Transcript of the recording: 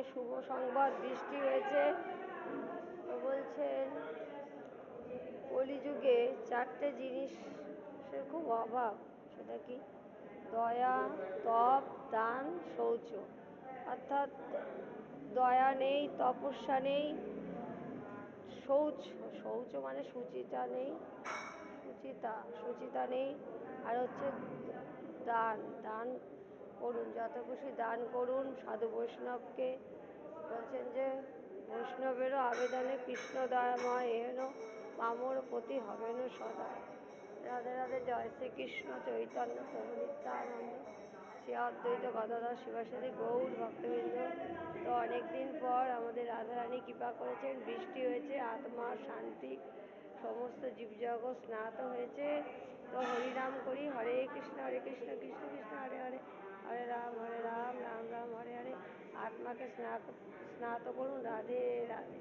শুভ সংবাদ, বৃষ্টি হয়েছে। তো বলছেন কলিযুগে চারটে জিনিসের খুব অভাব। সেটা কি? দয়া, তপ, দান, শৌচ। অর্থাৎ দয়া নেই, তপস্যা নেই, শৌচ শৌচ মানে শুচিতা নেই, শুচিতা নেই। আর হচ্ছে দান। দান করুন, যত খুশি দান করুন। সাধু বৈষ্ণবকে বলছেন যে বৈষ্ণবেরও আবেদনে কৃষ্ণ দয়াময় এহেন মামর প্রতি হবেন সদা। রাধে রাধে। জয় শ্রীকৃষ্ণ চৈতন্য প্রভু নিত্যানন্দ শ্রী অদ্বৈত গদাধর শিবাসাদি গৌর ভক্তবৃন্দ। তো অনেকদিন পর আমাদের রাধারানী কৃপা করেছেন, বৃষ্টি হয়েছে, আত্মার শান্তি, সমস্ত জীবজগৎ স্নাত হয়েছে। তো হরিনাম করি, হরে কৃষ্ণ কৃষ্ণ কৃষ্ণ হরে হরে, হরে রাম রাম রাম হরে হরে। আত্মাকে স্নাত করুন। রাধে রাধে।